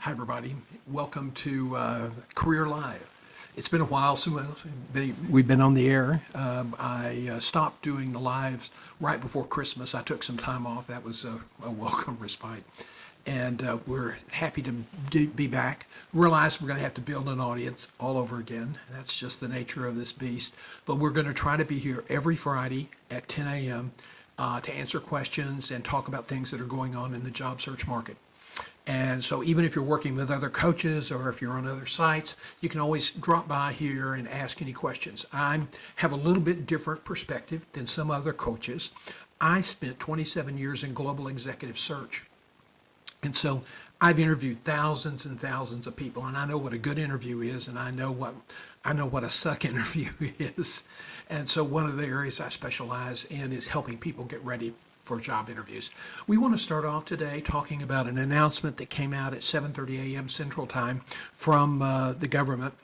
Hi, everybody. Welcome to Career Live. It's been a while since we've been on the air. I stopped doing the lives right before Christmas. I took some time off. That was a welcome respite. And we're happy to be back. Realize we're going to have to build an audience all over again. That's just the nature of this beast. But we're going to try to be here every Friday at 10 a.m. To answer questions and talk about things that are going on in the job search market. And so even if you're working with other coaches or if you're on other sites, you can always drop by here and ask any questions. I have a little bit different perspective than some other coaches. I spent 27 years in global executive search. And so I've interviewed thousands and thousands of people, and I know what a good interview is, and I know what a suck interview is. And so one of the areas I specialize in is helping people get ready for job interviews. We want to start off today talking about an announcement that came out at 7:30 a.m. Central Time from the government.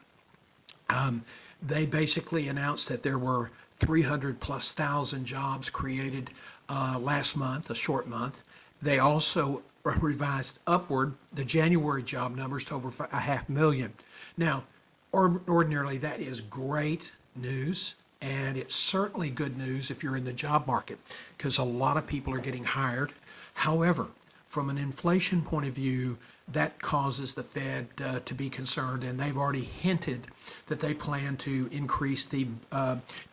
They basically announced that there were 300 plus thousand jobs created last month, a short month. They also revised upward the January job numbers to over 500,000. Now, ordinarily that is great news. And it's certainly good news if you're in the job market because a lot of people are getting hired. However, from an inflation point of view, that causes the Fed to be concerned, and they've already hinted that they plan to increase the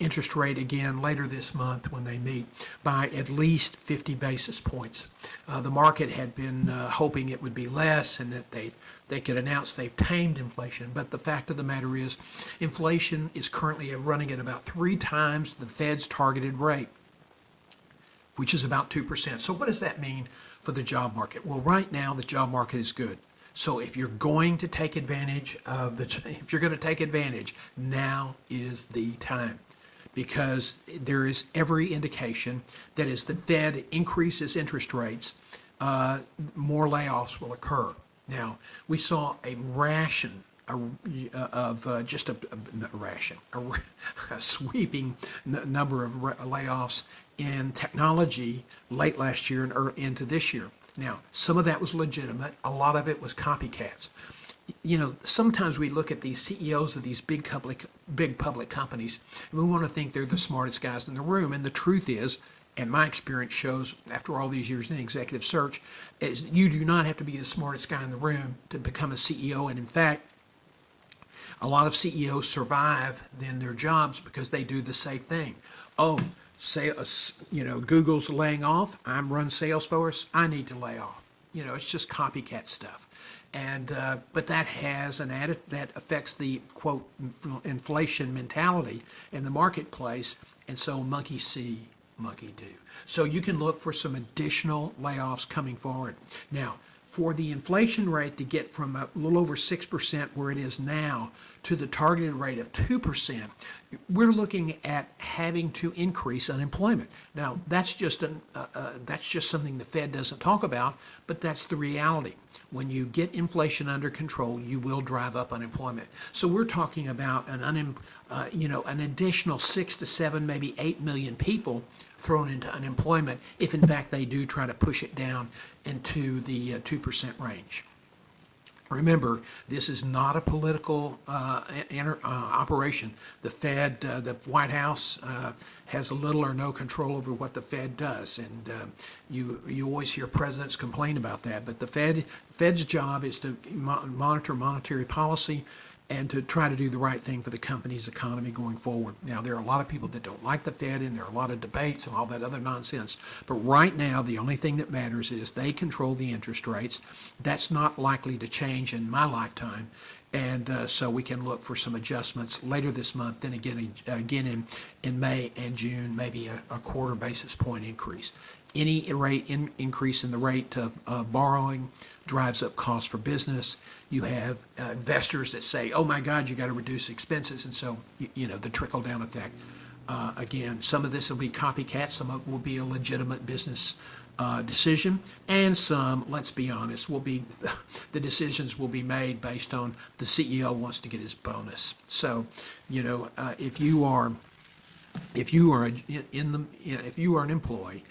interest rate again later this month when they meet by at least 50 basis points. The market had been hoping it would be less and that they could announce they've tamed inflation, but the fact of the matter is inflation is currently running at about 3 times the Fed's targeted rate, which is about 2%. So what does that mean for the job market? Well, right now the job market is good. So if you're going to take advantage now is the time, because there is every indication that as the Fed increases interest rates, more layoffs will occur. Now, we saw a sweeping number of layoffs in technology late last year and into this year. Now, some of that was legitimate. A lot of it was copycats. You know, sometimes we look at these CEOs of these big public companies, and we want to think they're the smartest guys in the room. And the truth is, and my experience shows after all these years in executive search, is you do not have to be the smartest guy in the room to become a CEO. And in fact, a lot of CEOs survive in their jobs because they do the safe thing. Oh, Google's laying off. I'm run Salesforce. I need to lay off. It's just copycat stuff. And but that has that affects the quote inflation mentality in the marketplace. And so monkey see, monkey do. So you can look for some additional layoffs coming forward. Now, for the inflation rate to get from a little over 6% where it is now to the targeted rate of 2%, we're looking at having to increase unemployment. Now, that's just something the Fed doesn't talk about, but that's the reality. When you get inflation under control, you will drive up unemployment. So we're talking about an additional 6 to 7, maybe 8 million people thrown into unemployment if in fact they do try to push it down into the 2% range. Remember, this is not a political operation. The Fed, the White House has little or no control over what the Fed does, and you always hear presidents complain about that. But the Fed's job is to monitor monetary policy and to try to do the right thing for the company's economy going forward. Now, there are a lot of people that don't like the Fed, and there are a lot of debates and all that other nonsense. But right now, the only thing that matters is they control the interest rates. That's not likely to change in my lifetime. And so we can look for some adjustments later this month, then again in May and June, maybe a quarter basis point increase. Any rate increase in the rate of borrowing drives up costs for business. You have investors that say, oh my God, you got to reduce expenses. And so, the trickle down effect. Again, some of this will be copycat, some of it will be a legitimate business decision, and some, let's be honest, the decisions will be made based on the CEO wants to get his bonus. So, if you are an employee,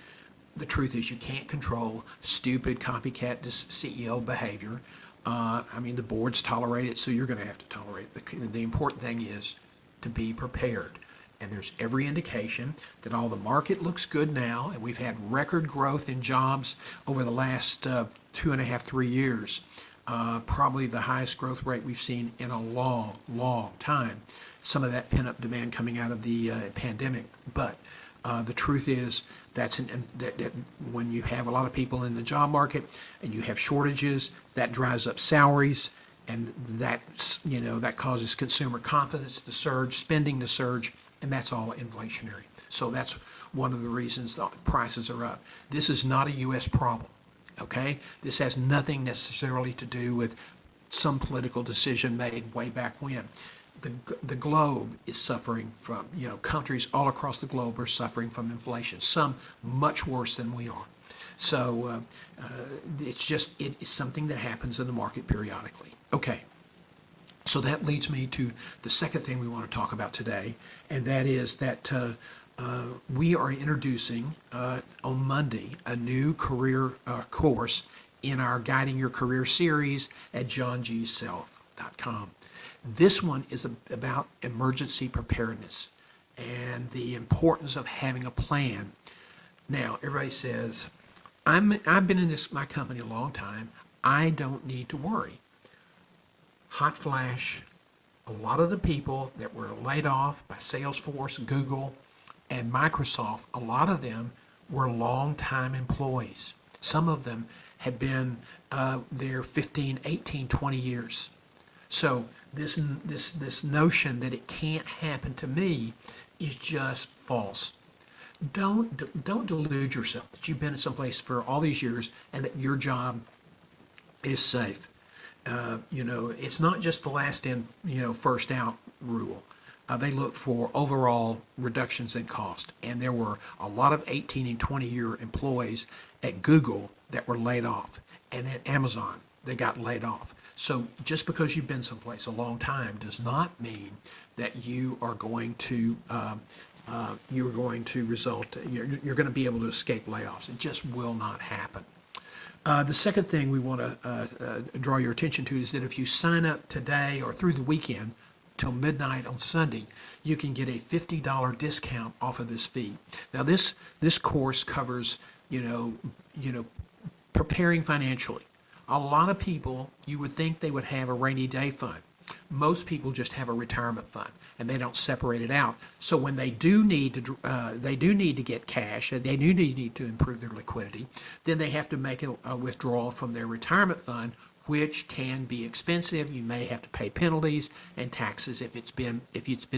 the truth is you can't control stupid copycat CEO behavior. I mean, the boards tolerate it, so you're going to have to tolerate it. The important thing is to be prepared. And there's every indication that all the market looks good now, and we've had record growth in jobs over the last 2.5, 3 years. Probably the highest growth rate we've seen in a long, long time. Some of that pent-up demand coming out of the pandemic. But the truth is that when you have a lot of people in the job market and you have shortages, that drives up salaries, and that causes consumer confidence to surge, spending to surge, and that's all inflationary. So that's one of the reasons the prices are up. This is not a U.S. problem, okay? This has nothing necessarily to do with some political decision made way back when. The globe is suffering from, countries all across the globe are suffering from inflation, some much worse than we are. So it's something that happens in the market periodically. Okay. So that leads me to the second thing we want to talk about today, and that is that we are introducing on Monday a new career course in our Guiding Your Career series at johngself.com. This one is about emergency preparedness and the importance of having a plan. Now, everybody says, I've been in my company a long time. I don't need to worry. Hot flash, a lot of the people that were laid off by Salesforce, Google, and Microsoft, a lot of them were long-time employees. Some of them had been there 15, 18, 20 years. So this notion that it can't happen to me is just false. Don't delude yourself that you've been someplace for all these years and that your job is safe. It's not just the last in, first out rule. They look for overall reductions in cost. And there were a lot of 18 and 20-year employees at Google that were laid off. And at Amazon, they got laid off. So just because you've been someplace a long time does not mean that you are going to you're going to be able to escape layoffs. It just will not happen. The second thing we want to draw your attention to is that if you sign up today or through the weekend till midnight on Sunday, you can get a $50 discount off of this fee. Now this course covers preparing financially. A lot of people, you would think they would have a rainy day fund. Most people just have a retirement fund, and they don't separate it out. So when they do need to get cash, and they do need to improve their liquidity, then they have to make a withdrawal from their retirement fund, which can be expensive. You may have to pay penalties and taxes if it's been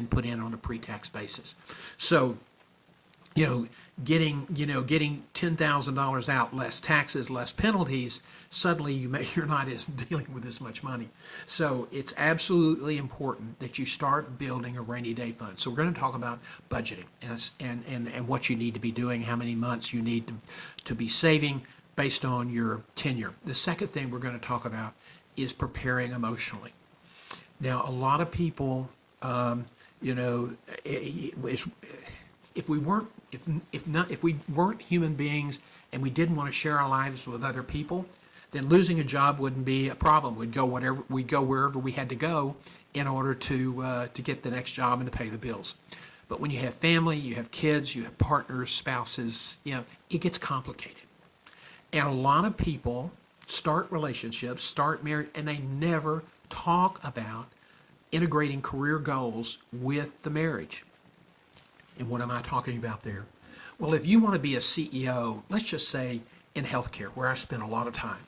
put in on a pre-tax basis. So, getting $10,000 out, less taxes, less penalties, suddenly you're not dealing with as much money. So it's absolutely important that you start building a rainy day fund. So we're going to talk about budgeting and what you need to be doing, how many months you need to be saving based on your tenure. The second thing we're going to talk about is preparing emotionally. Now, a lot of people, if we weren't human beings and we didn't want to share our lives with other people, then losing a job wouldn't be a problem. We'd go wherever we had to go in order to get the next job and to pay the bills. But when you have family, you have kids, you have partners, spouses, it gets complicated. And a lot of people start relationships, start marriage, and they never talk about integrating career goals with the marriage. And what am I talking about there? Well, if you want to be a CEO, let's just say in healthcare, where I spend a lot of time,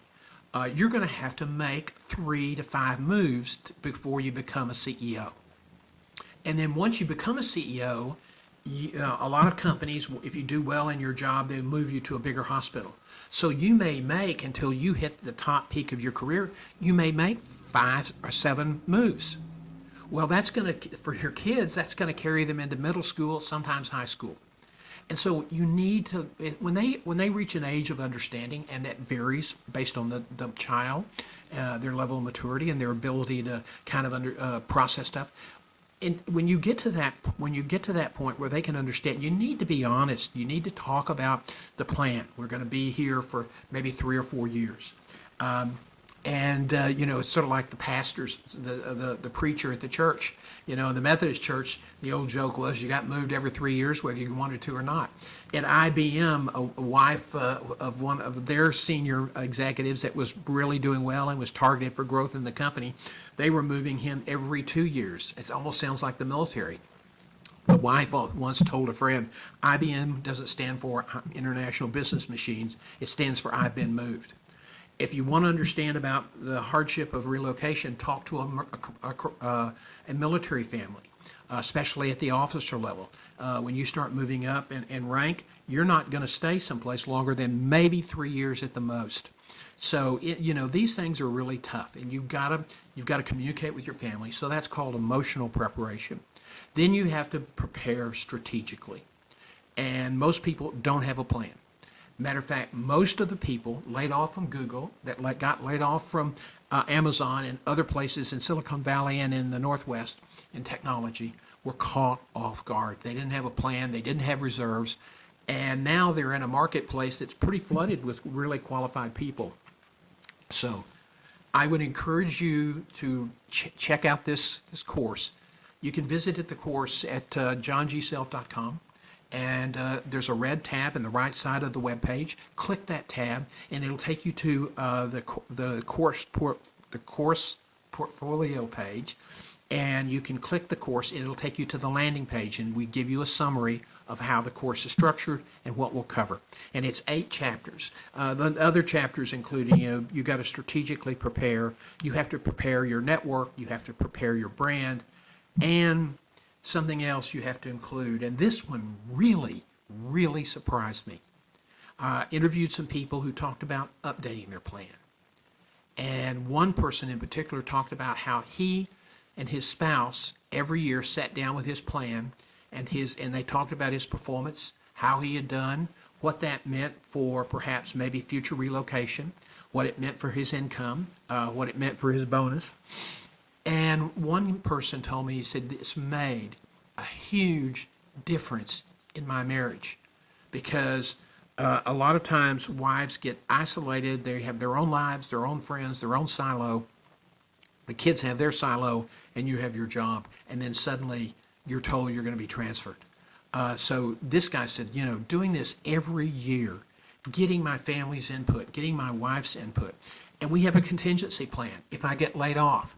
you're going to have to make 3 to 5 moves before you become a CEO. And then once you become a CEO, a lot of companies, if you do well in your job, they move you to a bigger hospital. So you may make, until you hit the top peak of your career, you may make 5 or 7 moves. Well, that's going to, for your kids, that's going to carry them into middle school, sometimes high school. And so you need to, when they reach an age of understanding, and that varies based on the child, their level of maturity and their ability to kind of process stuff. And when you get to that point where they can understand, you need to be honest. You need to talk about the plan. We're going to be here for maybe 3 or 4 years. And, it's sort of like the pastors, the preacher at the church. The Methodist church, the old joke was you got moved every 3 years, whether you wanted to or not. At IBM, a wife of one of their senior executives that was really doing well and was targeted for growth in the company, they were moving him every 2 years. It almost sounds like the military. The wife once told a friend, IBM doesn't stand for International Business Machines. It stands for I've been moved. If you want to understand about the hardship of relocation, talk to a military family, especially at the officer level. When you start moving up in rank, you're not going to stay someplace longer than maybe 3 years at the most. So, these things are really tough, and you've got to communicate with your family. So that's called emotional preparation. Then you have to prepare strategically, and most people don't have a plan. Matter of fact, most of the people laid off from Google, that got laid off from Amazon and other places in Silicon Valley and in the Northwest in technology, were caught off guard. They didn't have a plan, they didn't have reserves, and now they're in a marketplace that's pretty flooded with really qualified people. So I would encourage you to check out this course. You can visit the course at johngself.com. And there's a red tab in the right side of the web page. Click that tab, and it'll take you to the course portfolio page. And you can click the course, and it'll take you to the landing page, and we give you a summary of how the course is structured and what we'll cover. And it's 8 chapters. The other chapters including, you got to strategically prepare. You have to prepare your network. You have to prepare your brand, and something else you have to include, and this one really, really surprised me. I interviewed some people who talked about updating their plan. And one person in particular talked about how he and his spouse every year sat down with his plan and they talked about his performance, how he had done, what that meant for perhaps maybe future relocation, what it meant for his income, what it meant for his bonus. And one person told me, he said, this made a huge difference in my marriage because a lot of times wives get isolated. They have their own lives, their own friends, their own silo. The kids have their silo and you have your job. And then suddenly you're told you're going to be transferred. So this guy said, doing this every year, getting my family's input, getting my wife's input. And we have a contingency plan. If I get laid off,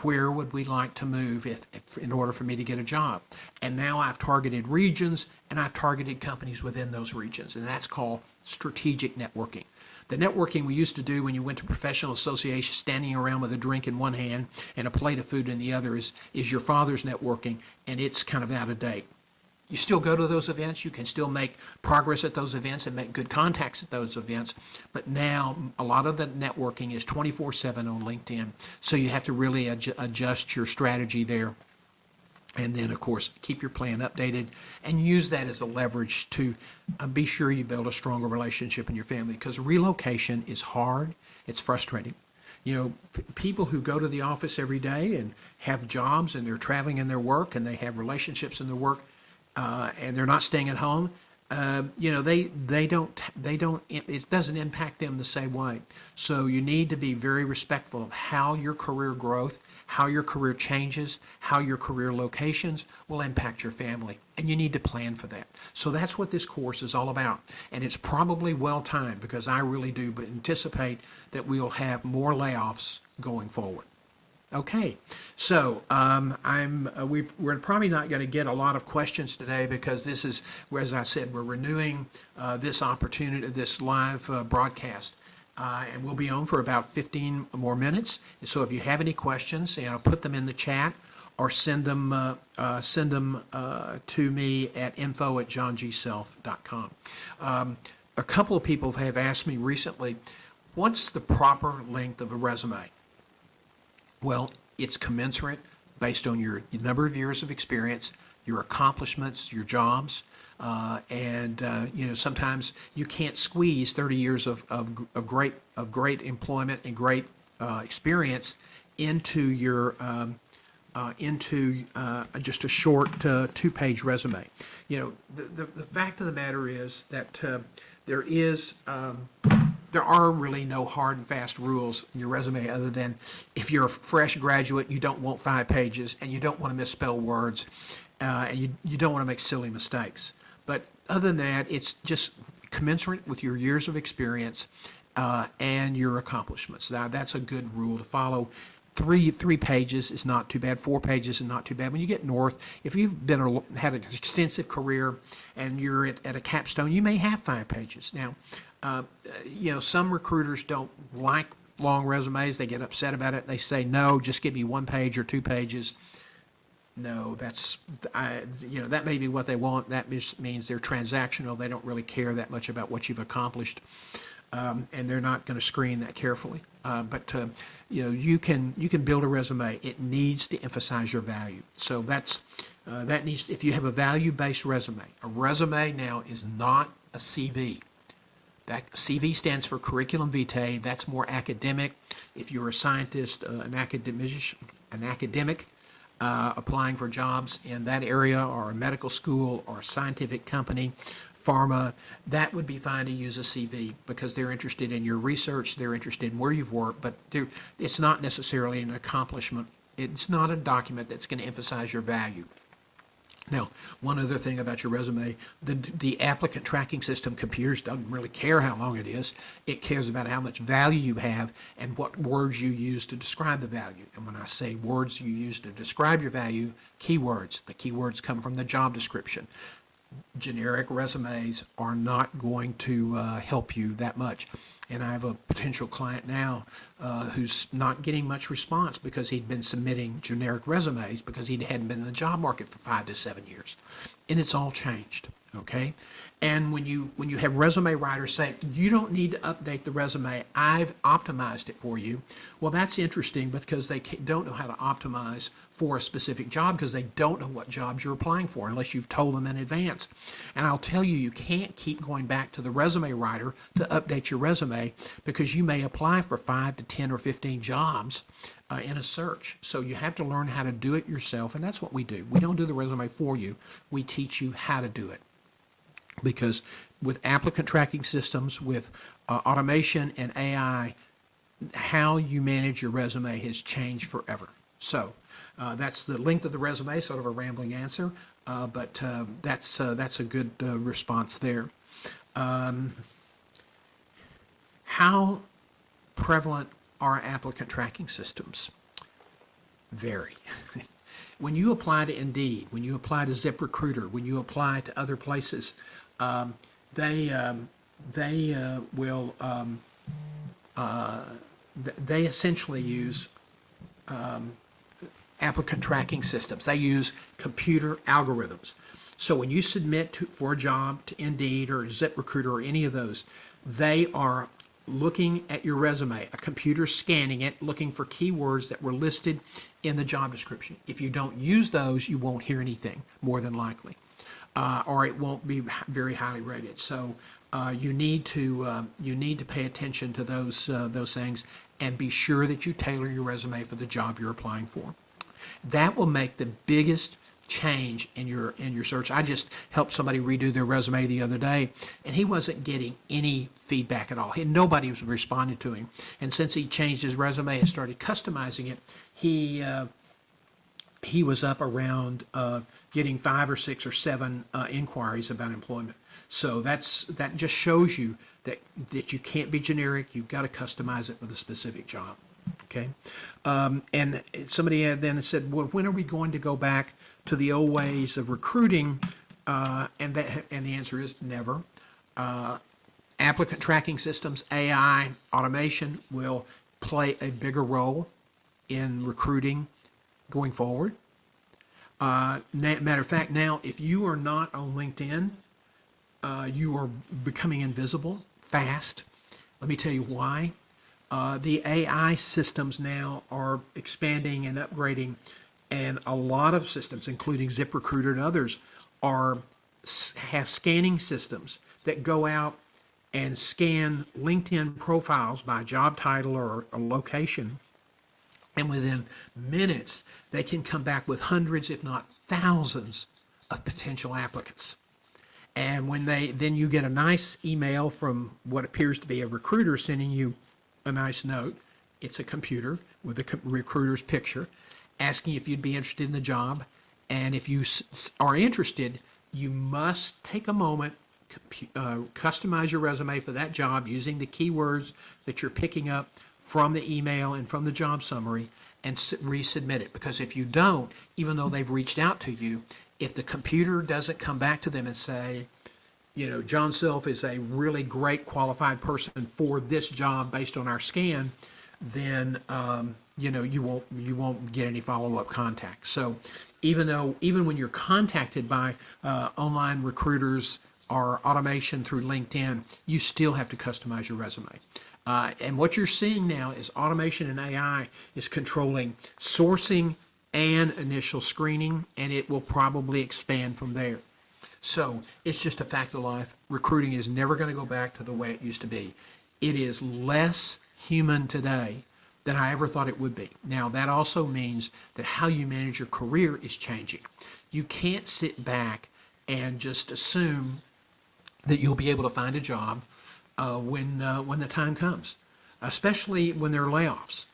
where would we like to move if in order for me to get a job? And now I've targeted regions and I've targeted companies within those regions, and that's called strategic networking. The networking we used to do when you went to professional associations, standing around with a drink in one hand and a plate of food in the other is your father's networking, and it's kind of out of date. You still go to those events, you can still make progress at those events and make good contacts at those events, but now a lot of the networking is 24/7 on LinkedIn, so you have to really adjust your strategy there. And then, of course, keep your plan updated and use that as a leverage to be sure you build a stronger relationship in your family, because relocation is hard, it's frustrating. People who go to the office every day and have jobs and they're traveling in their work and they have relationships in their work, and they're not staying at home, it doesn't impact them the same way. So you need to be very respectful of how your career growth, how your career changes, how your career locations will impact your family. And you need to plan for that. So that's what this course is all about. And it's probably well timed because I really do anticipate that we'll have more layoffs going forward. Okay, so we're probably not going to get a lot of questions today because this is, as I said, we're renewing this opportunity, this live broadcast, and we'll be on for about 15 more minutes. So if you have any questions, put them in the chat or send them to me at info@johngself.com. A couple of people have asked me recently, what's the proper length of a resume? Well, it's commensurate based on your number of years of experience, your accomplishments, your jobs, and sometimes you can't squeeze 30 years of great employment and great experience into your just a short 2-page resume. The fact of the matter is that there is there are really no hard and fast rules in your resume other than if you're a fresh graduate, you don't want 5 pages and you don't want to misspell words and you don't want to make silly mistakes. But other than that, it's just commensurate with your years of experience and your accomplishments. Now, that's a good rule to follow. Three pages is not too bad. 4 pages is not too bad. When you get north, if you've had an extensive career and you're at a capstone, you may have 5 pages. Now, some recruiters don't like long resumes. They get upset about it. They say, no, just give me 1 page or 2 pages. No, that may be what they want. That just means they're transactional. They don't really care that much about what you've accomplished. And they're not going to screen that carefully. But you can build a resume. It needs to emphasize your value. So that needs. If you have a value-based resume, a resume now is not a CV. That CV stands for curriculum vitae. That's more academic. If you're a scientist, an academic applying for jobs in that area, or a medical school, or a scientific company, pharma, that would be fine to use a CV because they're interested in your research, they're interested in where you've worked, but it's not necessarily an accomplishment. It's not a document that's going to emphasize your value. Now, one other thing about your resume, the applicant tracking system, computers doesn't really care how long it is. It cares about how much value you have and what words you use to describe the value. And when I say words you use to describe your value, keywords. The keywords come from the job description. Generic resumes are not going to help you that much. And I have a potential client now who's not getting much response because he'd been submitting generic resumes because he hadn't been in the job market for 5 to 7 years. And it's all changed, okay? And when you have resume writers say, you don't need to update the resume, I've optimized it for you. Well, that's interesting because they don't know how to optimize for a specific job because they don't know what jobs you're applying for unless you've told them in advance. And I'll tell you, you can't keep going back to the resume writer to update your resume because you may apply for 5 to 10 or 15 jobs in a search. So you have to learn how to do it yourself, and that's what we do. We don't do the resume for you. We teach you how to do it. Because with applicant tracking systems, with automation and AI, how you manage your resume has changed forever. So that's the length of the resume, sort of a rambling answer, but that's a good response there. How prevalent are applicant tracking systems? Very. When you apply to Indeed, when you apply to ZipRecruiter, when you apply to other places, they essentially use applicant tracking systems. They use computer algorithms. So when you submit for a job to Indeed or ZipRecruiter or any of those, they are looking at your resume, a computer scanning it, looking for keywords that were listed in the job description. If you don't use those, you won't hear anything, more than likely. Or it won't be very highly rated. So you need to pay attention to those things and be sure that you tailor your resume for the job you're applying for. That will make the biggest change in your search. I just helped somebody redo their resume the other day, and he wasn't getting any feedback at all. Nobody was responding to him. And since he changed his resume and started customizing it, he was up around getting 5 or 6 or 7 inquiries about employment. So that just shows you that you can't be generic. You've got to customize it for the specific job. Okay, and somebody then said, well, when are we going to go back to the old ways of recruiting? And the answer is never. Applicant tracking systems, AI, automation will play a bigger role in recruiting going forward. Matter of fact, now, if you are not on LinkedIn, you are becoming invisible fast. Let me tell you why. The AI systems now are expanding and upgrading, and a lot of systems, including ZipRecruiter and others, have scanning systems that go out and scan LinkedIn profiles by job title or a location. And within minutes, they can come back with hundreds, if not thousands, of potential applicants. And then you get a nice email from what appears to be a recruiter sending you a nice note. It's a computer with a recruiter's picture asking if you'd be interested in the job. And if you are interested, you must take a moment, customize your resume for that job using the keywords that you're picking up from the email and from the job summary, and resubmit it. Because if you don't, even though they've reached out to you, if the computer doesn't come back to them and say, John Self is a really great qualified person for this job based on our scan, then you won't get any follow-up contact. So even when you're contacted by online recruiters or automation through LinkedIn, you still have to customize your resume. And what you're seeing now is automation and AI is controlling sourcing and initial screening, and it will probably expand from there. So it's just a fact of life. Recruiting is never going to go back to the way it used to be. It is less human today than I ever thought it would be. Now, that also means that how you manage your career is changing. You can't sit back and just assume that you'll be able to find a job when the time comes, especially when there are layoffs.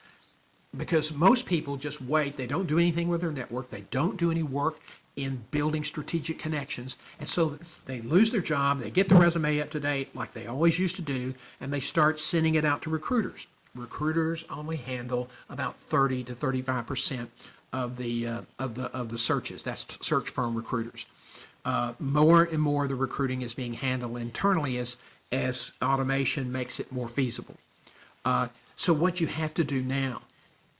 Because most people just wait. They don't do anything with their network. They don't do any work in building strategic connections. And so they lose their job. They get the resume up to date like they always used to do, and they start sending it out to recruiters. Recruiters only handle about 30 to 35% of the searches. That's search firm recruiters. More and more of the recruiting is being handled internally as automation makes it more feasible. So what you have to do now,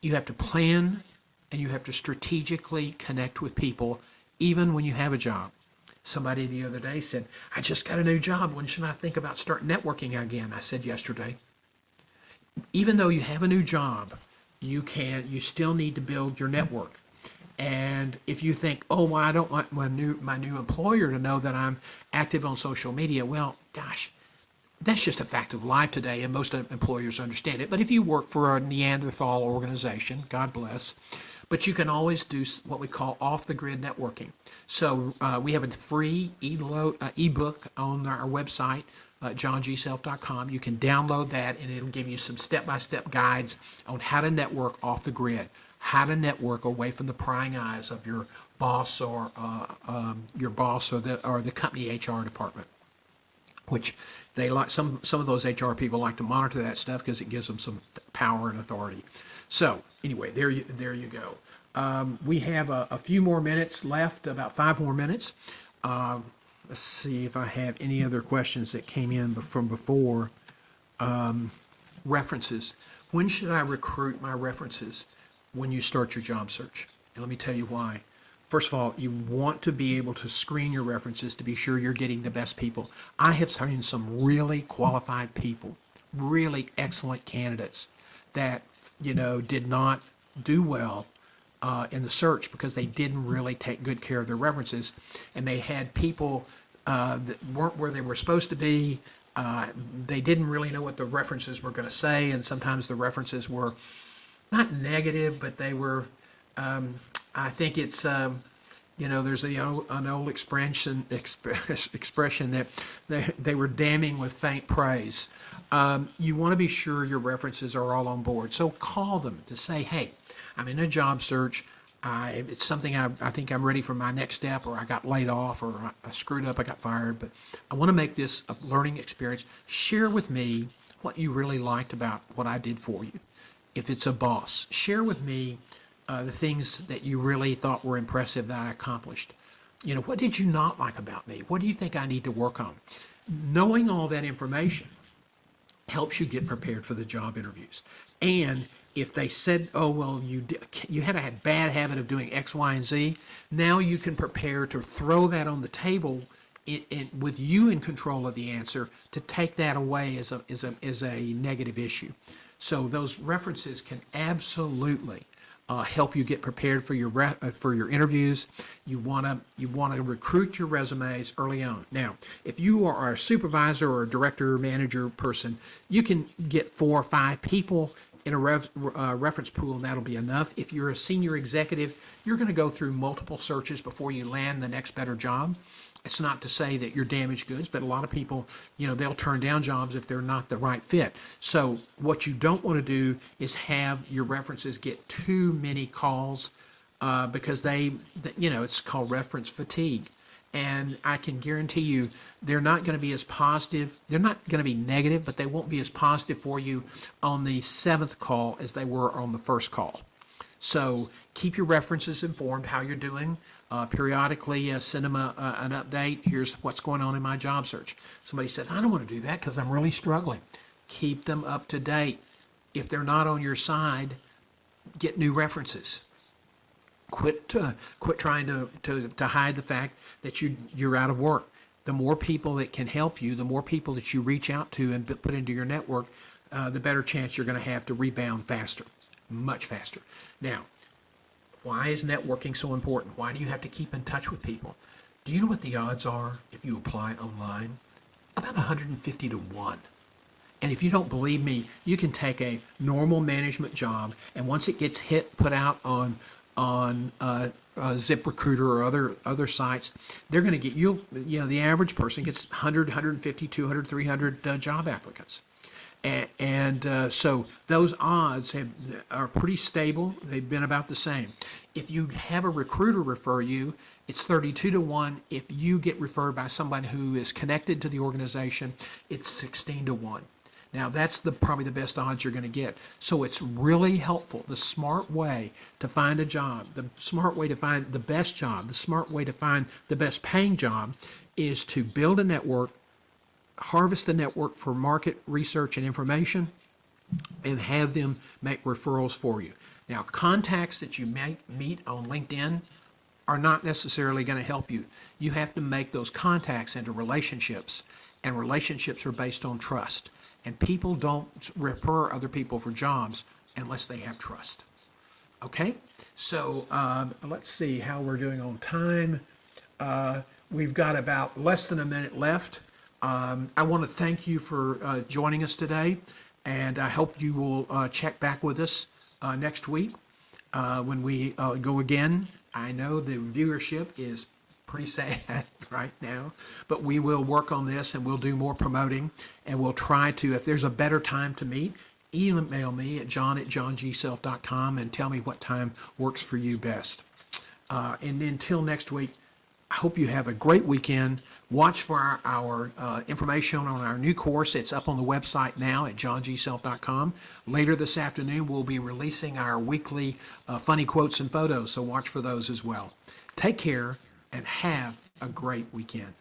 you have to plan and you have to strategically connect with people even when you have a job. Somebody the other day said, I just got a new job. When should I think about start networking again? I said yesterday. Even though you have a new job, you still need to build your network. And if you think, oh, well, I don't want my new employer to know that I'm active on social media, well, gosh, that's just a fact of life today, and most employers understand it. But if you work for a Neanderthal organization, God bless, but you can always do what we call off-the-grid networking. So we have a free ebook on our website, johngself.com. You can download that, and it'll give you some step-by-step guides on how to network off the grid, how to network away from the prying eyes of your boss or the company HR department, which they like. Some of those HR people like to monitor that stuff because it gives them some power and authority. So anyway, there you go. We have a few more minutes left, about 5 more minutes. Let's see if I have any other questions that came in from before. References. When should I recruit my references? When you start your job search. And let me tell you why. First of all, you want to be able to screen your references to be sure you're getting the best people. I have seen some really qualified people, really excellent candidates that, did not do well in the search because they didn't really take good care of their references. And they had people that weren't where they were supposed to be. They didn't really know what the references were going to say. And sometimes the references were not negative, but they were, I think it's, there's an old expression that they were damning with faint praise. You want to be sure your references are all on board. So call them to say, hey, I'm in a job search. It's something I think I'm ready for my next step, or I got laid off, or I screwed up, I got fired, but I want to make this a learning experience. Share with me what you really liked about what I did for you. If it's a boss, share with me the things that you really thought were impressive that I accomplished. What did you not like about me? What do you think I need to work on? Knowing all that information helps you get prepared for the job interviews. And if they said, oh, well, you had a bad habit of doing X, Y, and Z, now you can prepare to throw that on the table with you in control of the answer to take that away as a negative issue. So those references can absolutely help you get prepared for your interviews. You want to recruit your resumes early on. Now, if you are a supervisor or a director, manager person, you can get 4 or 5 people in a reference pool, and that'll be enough. If you're a senior executive, you're going to go through multiple searches before you land the next better job. It's not to say that you're damaged goods, but a lot of people, they'll turn down jobs if they're not the right fit. So what you don't want to do is have your references get too many calls because it's called reference fatigue. And I can guarantee you they're not going to be as positive. They're not going to be negative, but they won't be as positive for you on the 7th call as they were on the first call. So keep your references informed how you're doing. Periodically send them an update. Here's what's going on in my job search. Somebody says, I don't want to do that because I'm really struggling. Keep them up to date. If they're not on your side, get new references. Quit trying to hide the fact that you're out of work. The more people that can help you, the more people that you reach out to and put into your network, the better chance you're going to have to rebound faster, much faster. Now, why is networking so important? Why do you have to keep in touch with people? Do you know what the odds are if you apply online? About 150 to 1. And if you don't believe me, you can take a normal management job, and once it gets put out on ZipRecruiter or other sites, they're going to get the average person gets 100, 150, 200, 300 job applicants. So those odds are pretty stable. They've been about the same. If you have a recruiter refer you, it's 32 to 1. If you get referred by somebody who is connected to the organization, it's 16 to 1. Now, that's probably the best odds you're going to get. So it's really helpful. The smart way to find a job, the smart way to find the best job, the smart way to find the best paying job is to build a network, harvest the network for market research and information, and have them make referrals for you. Now, contacts that you meet on LinkedIn are not necessarily going to help you. You have to make those contacts into relationships, and relationships are based on trust. And people don't refer other people for jobs unless they have trust. Okay? So let's see how we're doing on time. We've got about less than a minute left. I want to thank you for joining us today, and I hope you will check back with us next week when we go again. I know the viewership is pretty sad right now, but we will work on this and we'll do more promoting, and we'll try to, if there's a better time to meet, email me at john@johnGself.com and tell me what time works for you best. And until next week, I hope you have a great weekend. Watch for our information on our new course. It's up on the website now at johnGself.com. Later this afternoon, we'll be releasing our weekly funny quotes and photos, so watch for those as well. Take care and have a great weekend.